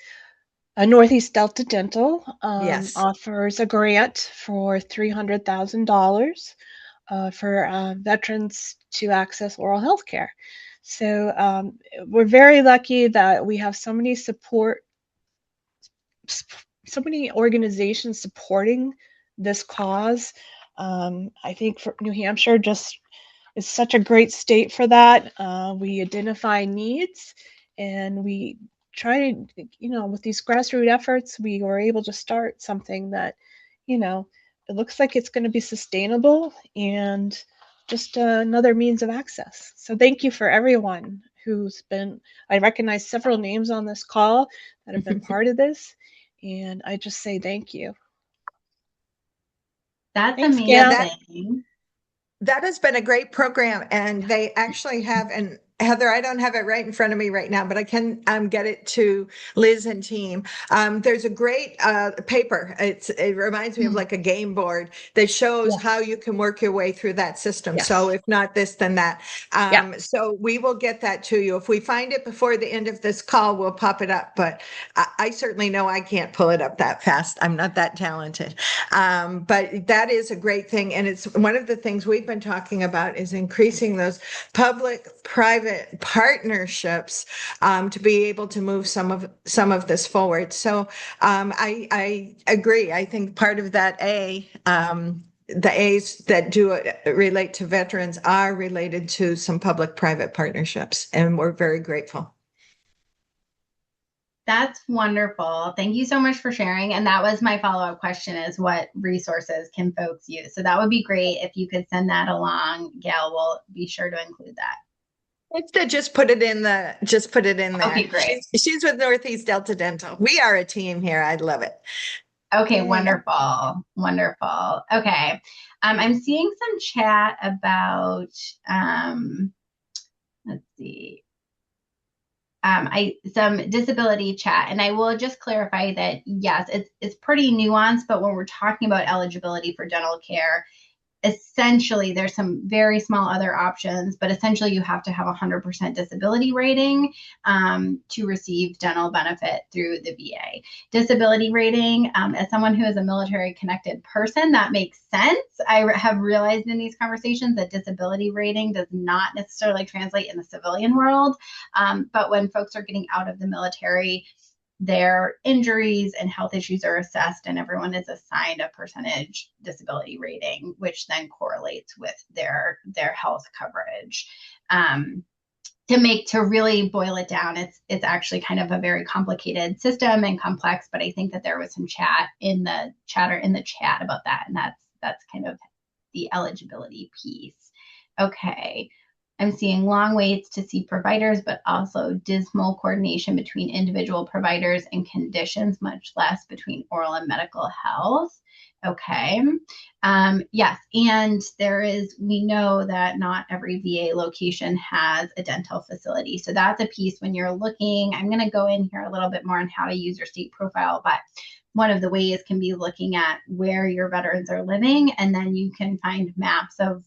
Northeast Delta Dental Yes. offers a grant for $300,000 for veterans to access oral health care. So we're very lucky that we have so many organizations supporting this cause. I think for New Hampshire just is such a great state for that. We identify needs and we try to, with these grassroots efforts, we were able to start something that, it looks like it's going to be sustainable and just another means of access. So thank you for everyone I recognize several names on this call that have been part of this. And I just say thank you. That's Thanks, amazing. That has been a great program, and they actually have, and Heather, I don't have it right in front of me right now, but I can get it to Liz and team. There's a great paper. It reminds me of like a game board that shows how you can work your way through that system. Yes. So if not this, then that. So we will get that to you. If we find it before the end of this call, we'll pop it up. But I certainly know I can't pull it up that fast. I'm not that talented. But that is a great thing. And it's one of the things we've been talking about is increasing those public-private partnerships to be able to move some of this forward. So I agree. I think part of that the A's that do relate to veterans are related to some public-private partnerships, and we're very grateful. That's wonderful. Thank you so much for sharing. And that was my follow-up question, is what resources can folks use? So that would be great if you could send that along. Gail will be sure to include that. Just put it in there. Okay, great. She's with Northeast Delta Dental. We are a team here. I love it. Okay, wonderful. Wonderful. Okay. I'm seeing some chat about, let's see. Some disability chat, and I will just clarify that yes, it's pretty nuanced, but when we're talking about eligibility for dental care, essentially there's some very small other options, but essentially you have to have 100% disability rating to receive dental benefit through the VA. Disability rating, as someone who is a military connected person, that makes sense. I have realized in these conversations that disability rating does not necessarily translate in the civilian world, but when folks are getting out of the military, their injuries and health issues are assessed, and everyone is assigned a percentage disability rating, which then correlates with their health coverage. To really boil it down, it's actually kind of a very complicated system and complex, but I think that there was some chat in the chat about that, and that's kind of the eligibility piece. Okay. I'm seeing long waits to see providers, but also dismal coordination between individual providers and conditions, much less between oral and medical health. Okay. Yes. And we know that not every VA location has a dental facility. So that's a piece when you're looking. I'm going to go in here a little bit more on how to use your state profile, but one of the ways can be looking at where your veterans are living, and then you can find maps of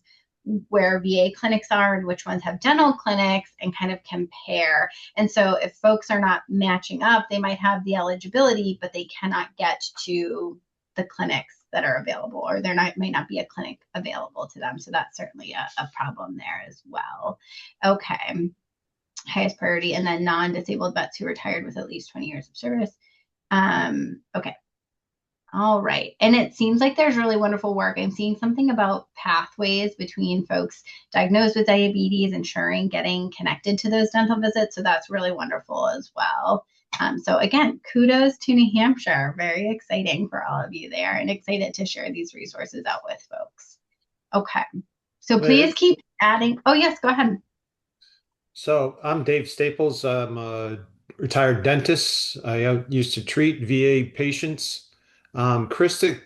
where VA clinics are and which ones have dental clinics and kind of compare. And so if folks are not matching up, they might have the eligibility, but they cannot get to the clinics that are available, or may not be a clinic available to them. So that's certainly a problem there as well. Okay. Highest priority, and then non-disabled vets who retired with at least 20 years of service. Okay. All right. And it seems like there's really wonderful work. I'm seeing something about pathways between folks diagnosed with diabetes, ensuring getting connected to those dental visits. So that's really wonderful as well. So again, kudos to New Hampshire. Very exciting for all of you there, and excited to share these resources out with folks. Okay. So please keep adding. Oh, yes, go ahead. So I'm Dave Staples. I'm a retired dentist. I used to treat VA patients. Krista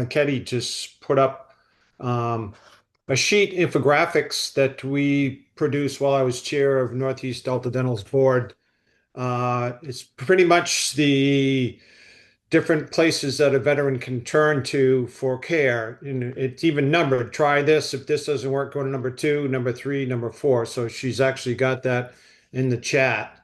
Ketty just put up a sheet infographics that we produced while I was chair of Northeast Delta Dental's board. It's pretty much the different places that a veteran can turn to for care. And it's even numbered. Try this. If this doesn't work, go to number 2, number 3, number 4. So she's actually got that in the chat.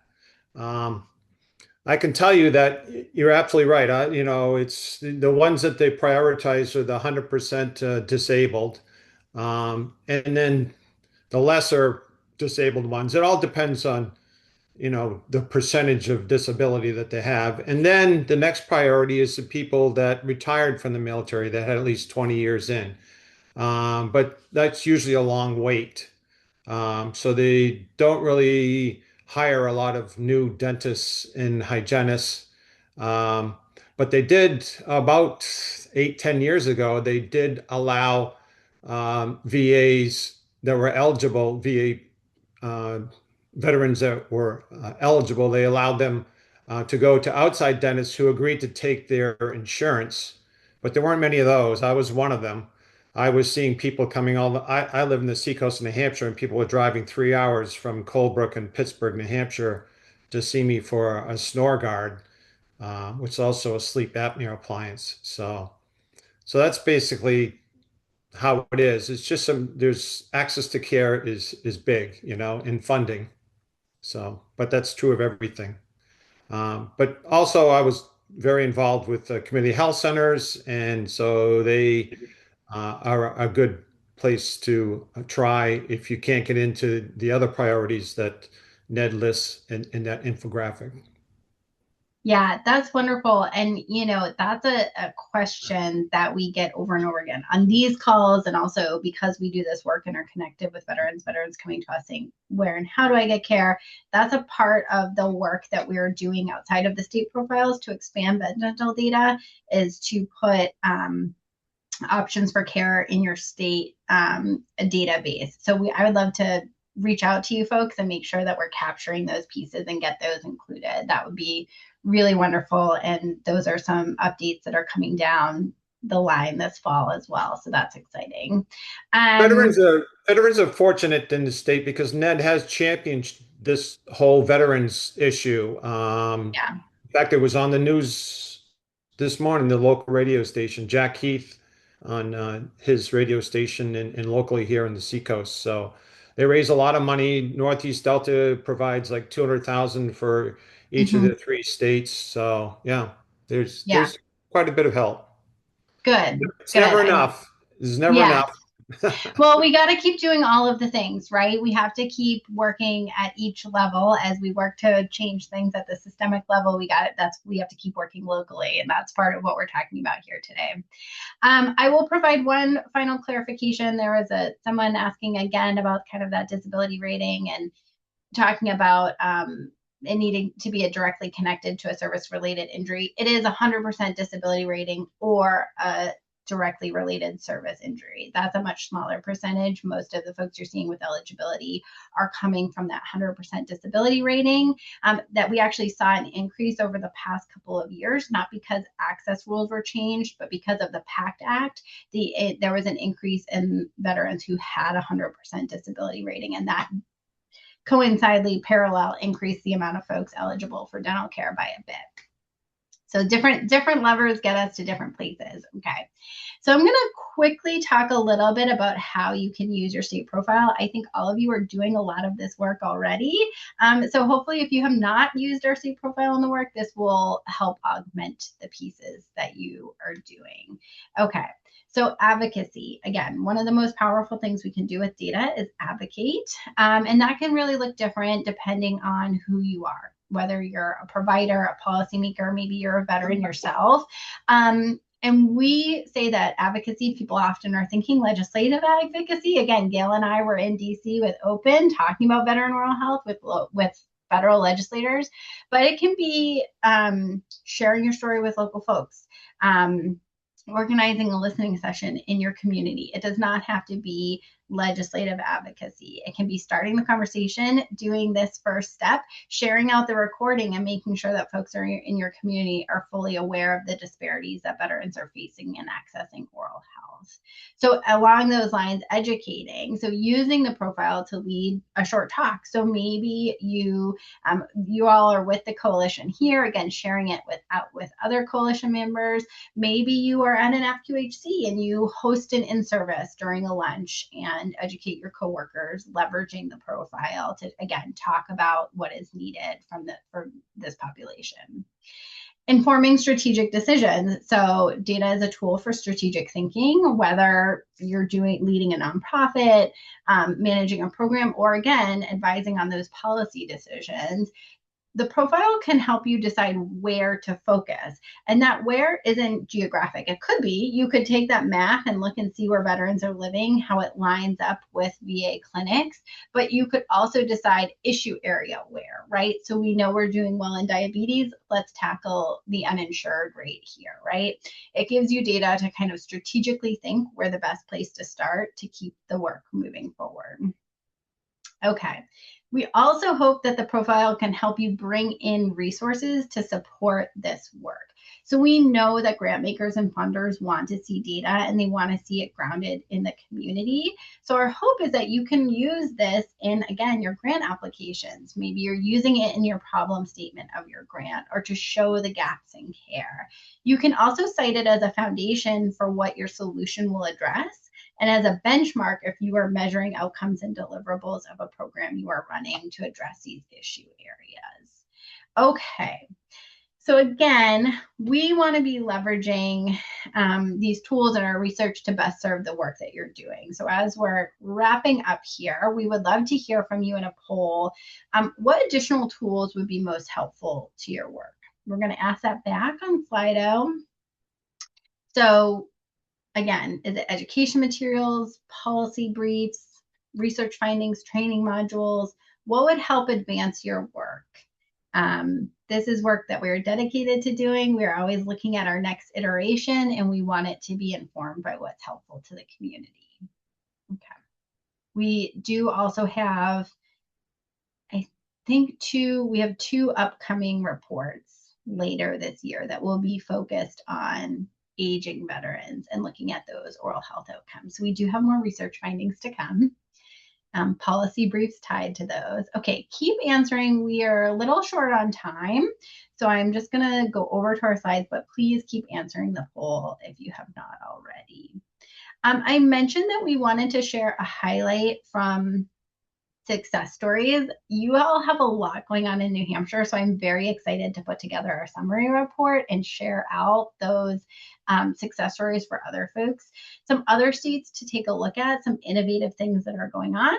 I can tell you that you're absolutely right. It's the ones that they prioritize are the 100% disabled. And then the lesser disabled ones. It all depends on the percentage of disability that they have. And then the next priority is the people that retired from the military that had at least 20 years in. But that's usually a long wait. So they don't really hire a lot of new dentists and hygienists. But they did about 8, 10 years ago, they did allow VAs that were eligible, VA veterans that were eligible, they allowed them to go to outside dentists who agreed to take their insurance. But there weren't many of those. I was one of them. I was seeing people coming I live in the seacoast of New Hampshire, and people were driving 3 hours from Colebrook and Pittsburgh, New Hampshire to see me for a snore guard, which is also a sleep apnea appliance. So that's basically how it is. It's just there's access to care is big, in funding. So, but that's true of everything. But also, I was very involved with community health centers, and so they are a good place to try if you can't get into the other priorities that Ned lists in that infographic. Yeah, that's wonderful. And, that's a question that we get over and over again on these calls. And also because we do this work and are connected with veterans coming to us saying, where and how do I get care? That's a part of the work that we're doing outside of the state profiles to expand dental data, is to put options for care in your state database. So I would love to reach out to you folks and make sure that we're capturing those pieces and get those included. That would be really wonderful. And those are some updates that are coming down the line this fall as well. So that's exciting. Veterans are fortunate in the state because Ned has championed this whole veterans issue. Yeah. In fact, it was on the news this morning, the local radio station, Jack Heath on his radio station and locally here in the Seacoast. So they raise a lot of money. Northeast Delta provides like 200,000 for each of the 3 states. So yeah, there's quite a bit of help. Good. It's never enough. It's never enough. Well, we got to keep doing all of the things, right? We have to keep working at each level as we work to change things at the systemic level. We have to keep working locally, and that's part of what we're talking about here today. I will provide one final clarification. There was someone asking again about kind of that disability rating and talking about it needing to be directly connected to a service-related injury. It is 100% disability rating or a directly related service injury. That's a much smaller percentage. Most of the folks you're seeing with eligibility are coming from that 100% disability rating. That we actually saw an increase over the past couple of years, not because access rules were changed, but because of the PACT Act. There was an increase in veterans who had 100% disability rating, and that coincidentally parallel increased the amount of folks eligible for dental care by a bit. So different levers get us to different places. Okay. So I'm going to quickly talk a little bit about how you can use your state profile. I think all of you are doing a lot of this work already. So hopefully if you have not used our state profile in the work, this will help augment the pieces that you are doing. Okay. So advocacy, again, one of the most powerful things we can do with data is advocate. And that can really look different depending on who you are, whether you're a provider, a policymaker, maybe you're a veteran yourself. And we say that advocacy, people often are thinking legislative advocacy. Again, Gail and I were in DC with Open talking about veteran oral health with federal legislators, but it can be sharing your story with local folks, organizing a listening session in your community. It does not have to be legislative advocacy. It can be starting the conversation, doing this first step, sharing out the recording, and making sure that folks are in your community are fully aware of the disparities that veterans are facing in accessing oral health. So along those lines, educating. So using the profile to lead a short talk. So maybe you all are with the coalition here, again, sharing it with other coalition members. Maybe you are at an FQHC and you host an in-service during a lunch and educate your coworkers, leveraging the profile to, again, talk about what is needed for this population. Informing strategic decisions. So data is a tool for strategic thinking, whether you're leading a nonprofit, managing a program, or again, advising on those policy decisions. The profile can help you decide where to focus. And that where isn't geographic. It could be, you could take that map and look and see where veterans are living, how it lines up with VA clinics, but you could also decide issue area where, right? So we know we're doing well in diabetes, let's tackle the uninsured rate here, right? It gives you data to kind of strategically think where the best place to start to keep the work moving forward. Okay. We also hope that the profile can help you bring in resources to support this work. So we know that grant makers and funders want to see data and they want to see it grounded in the community. So our hope is that you can use this in, again, your grant applications. Maybe you're using it in your problem statement of your grant or to show the gaps in care. You can also cite it as a foundation for what your solution will address, and as a benchmark if you are measuring outcomes and deliverables of a program you are running to address these issue areas. Okay, so again, we want to be leveraging these tools in our research to best serve the work that you're doing. So as we're wrapping up here, we would love to hear from you in a poll. What additional tools would be most helpful to your work? We're going to ask that back on Slido. So again, is it education materials, policy briefs, research findings, training modules? What would help advance your work? This is work that we're dedicated to doing. We're always looking at our next iteration, and we want it to be informed by what's helpful to the community. Okay. We do also have, I think, we have two upcoming reports later this year that will be focused on aging veterans and looking at those oral health outcomes. So we do have more research findings to come. Policy briefs tied to those. Okay, keep answering. We are a little short on time, so I'm just going to go over to our slides, but please keep answering the poll if you have not already. I mentioned that we wanted to share a highlight from success stories. You all have a lot going on in New Hampshire, so I'm very excited to put together our summary report and share out those success stories for other folks. Some other states to take a look at, some innovative things that are going on.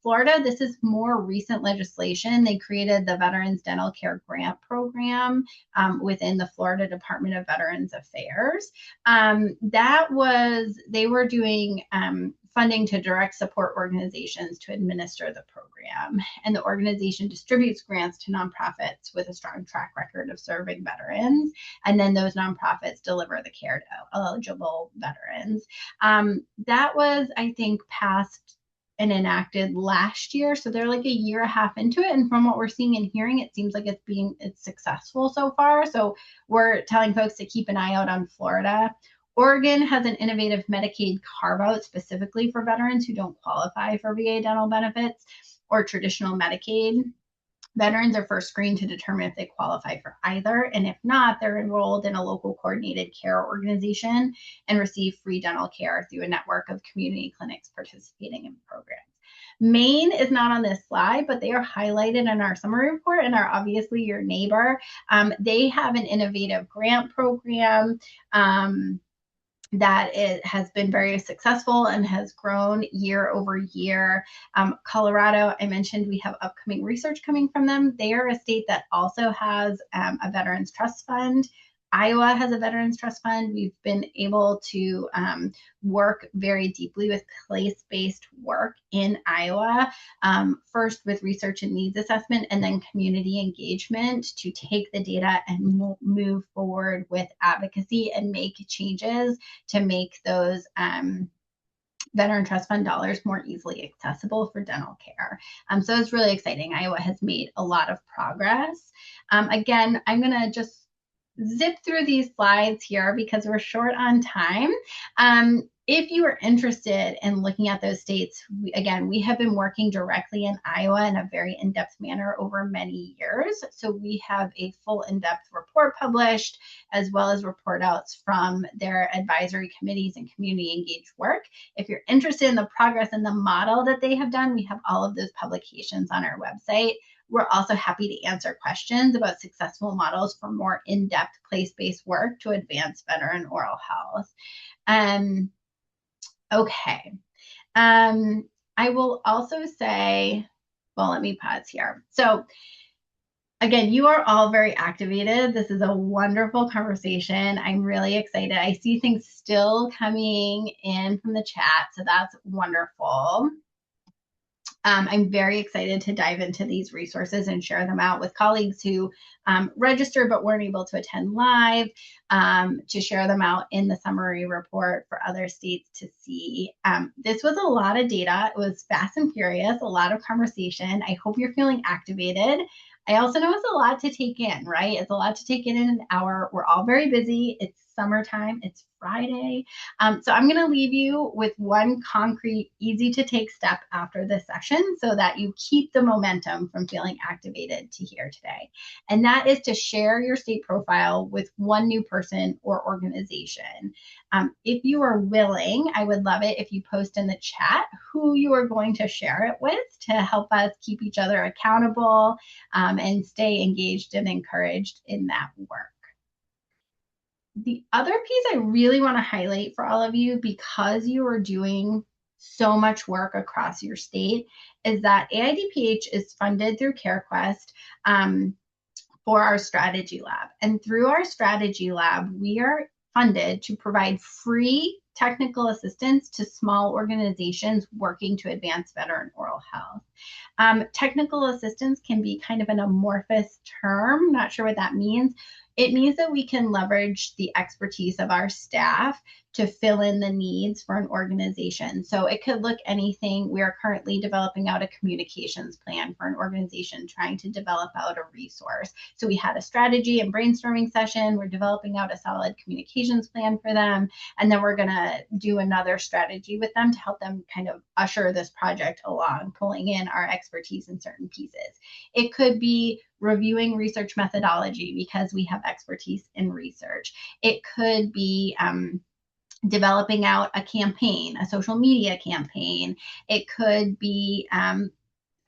Florida, this is more recent legislation. They created the Veterans Dental Care Grant Program within the Florida Department of Veterans Affairs. They were doing funding to direct support organizations to administer the program. And the organization distributes grants to nonprofits with a strong track record of serving veterans. And then those nonprofits deliver the care to eligible veterans. That was, I think, passed and enacted last year. So they're like a year and a half into it. And from what we're seeing and hearing, it seems like it's successful so far. So we're telling folks to keep an eye out on Florida. Oregon has an innovative Medicaid carve-out specifically for veterans who don't qualify for VA dental benefits or traditional Medicaid. Veterans are first screened to determine if they qualify for either, and if not, they're enrolled in a local coordinated care organization and receive free dental care through a network of community clinics participating in programs. Maine is not on this slide, but they are highlighted in our summary report and are obviously your neighbor. They have an innovative grant program that it has been very successful and has grown year over year. Colorado, I mentioned we have upcoming research coming from them. They are a state that also has a Veterans Trust Fund. Iowa has a Veterans Trust Fund. We've been able to work very deeply with place-based work in Iowa, first with research and needs assessment, and then community engagement to take the data and move forward with advocacy and make changes to make those Veteran Trust Fund dollars more easily accessible for dental care. So it's really exciting. Iowa has made a lot of progress. Again, I'm going to just zip through these slides here because we're short on time. If you are interested in looking at those states, we have been working directly in Iowa in a very in-depth manner over many years. So we have a full in-depth report published, as well as report outs from their advisory committees and community engaged work. If you're interested in the progress and the model that they have done, we have all of those publications on our website. We're also happy to answer questions about successful models for more in-depth place-based work to advance veteran oral health. Okay. I will also say, well, let me pause here. So again, you are all very activated. This is a wonderful conversation. I'm really excited. I see things still coming in from the chat, so that's wonderful. I'm very excited to dive into these resources and share them out with colleagues who registered but weren't able to attend live, to share them out in the summary report for other states to see. This was a lot of data. It was fast and furious, a lot of conversation. I hope you're feeling activated. I also know it's a lot to take in, right? It's a lot to take in an hour. We're all very busy. It's summertime. It's Friday. So I'm going to leave you with one concrete, easy to take step after this session so that you keep the momentum from feeling activated to here today. And that is to share your state profile with one new person or organization. If you are willing, I would love it if you post in the chat who you are going to share it with to help us keep each other accountable and stay engaged and encouraged in that work. The other piece I really want to highlight for all of you, because you are doing so much work across your state, is that AIDPH is funded through CareQuest for our strategy lab. And through our strategy lab, we are funded to provide free technical assistance to small organizations working to advance veteran oral health. Technical assistance can be kind of an amorphous term. Not sure what that means. It means that we can leverage the expertise of our staff to fill in the needs for an organization. So it could look anything. We are currently developing out a communications plan for an organization trying to develop out a resource. So we had a strategy and brainstorming session. We're developing out a solid communications plan for them. And then we're going to do another strategy with them to help them kind of usher this project along, pulling in our expertise in certain pieces. It could be reviewing research methodology because we have expertise in research. It could be developing out a campaign, a social media campaign. It could be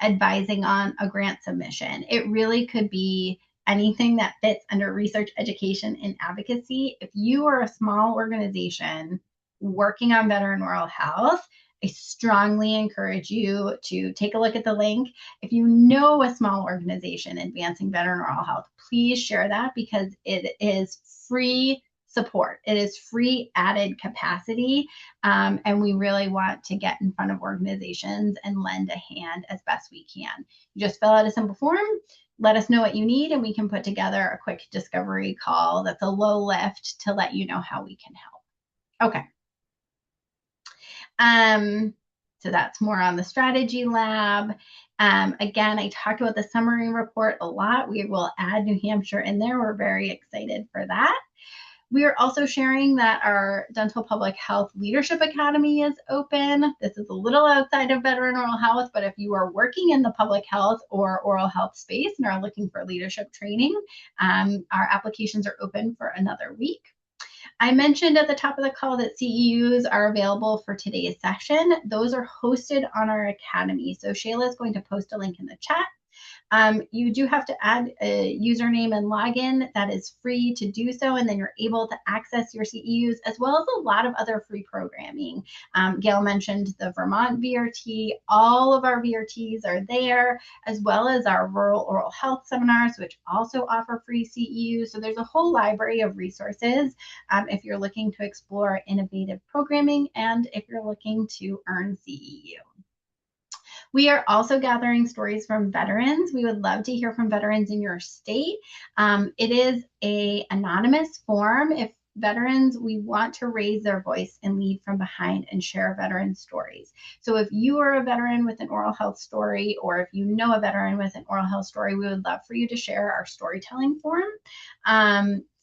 advising on a grant submission. It really could be anything that fits under research, education, and advocacy. If you are a small organization working on veteran oral health, I strongly encourage you to take a look at the link. If you know a small organization advancing veteran oral health, please share that because it is free support. It is free added capacity. And we really want to get in front of organizations and lend a hand as best we can. You just fill out a simple form, let us know what you need, and we can put together a quick discovery call that's a low lift to let you know how we can help. Okay. So that's more on the strategy lab. Again, I talked about the summary report a lot. We will add New Hampshire in there. We're very excited for that. We are also sharing that our Dental Public Health Leadership Academy is open. This is a little outside of veteran oral health, but if you are working in the public health or oral health space and are looking for leadership training, our applications are open for another week. I mentioned at the top of the call that CEUs are available for today's session. Those are hosted on our academy. So Shayla is going to post a link in the chat. You do have to add a username and login. That is free to do so, and then you're able to access your CEUs as well as a lot of other free programming. Gail mentioned the Vermont VRT. All of our VRTs are there, as well as our rural oral health seminars, which also offer free CEUs. So there's a whole library of resources if you're looking to explore innovative programming and if you're looking to earn CEU. We are also gathering stories from veterans. We would love to hear from veterans in your state. It is an anonymous form. If veterans, we want to raise their voice and lead from behind and share veteran stories. So if you are a veteran with an oral health story, or if you know a veteran with an oral health story, we would love for you to share our storytelling forum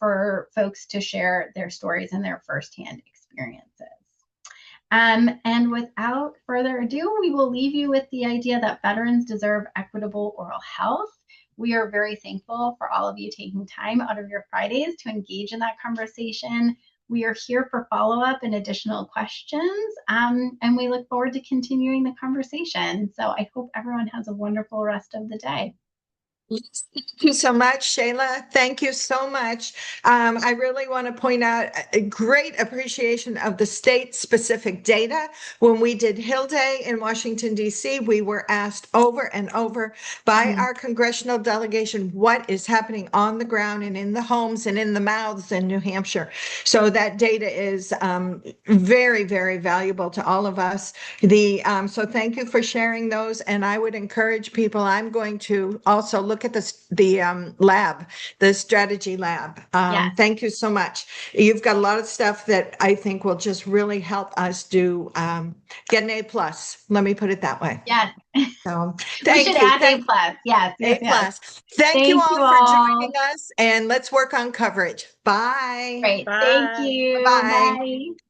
for folks to share their stories and their firsthand experiences. And without further ado, we will leave you with the idea that veterans deserve equitable oral health. We are very thankful for all of you taking time out of your Fridays to engage in that conversation. We are here for follow-up and additional questions, and we look forward to continuing the conversation. So I hope everyone has a wonderful rest of the day. Thank you so much, Shayla. Thank you so much. I really want to point out a great appreciation of the state-specific data. When we did Hill Day in Washington, D.C., we were asked over and over by our congressional delegation what is happening on the ground and in the homes and in the mouths in New Hampshire. So that data is very, very valuable to all of us. So thank you for sharing those. And I would encourage people, I'm going to also look at the lab, the strategy lab. Yes. Thank you so much. You've got a lot of stuff that I think will just really help us do get an A+. Let me put it that way. Yes. So We should add A+. Yes. A+. Yes. Thank you all for joining us, and let's work on coverage. Bye. Great. Bye. Thank you. Bye. Bye.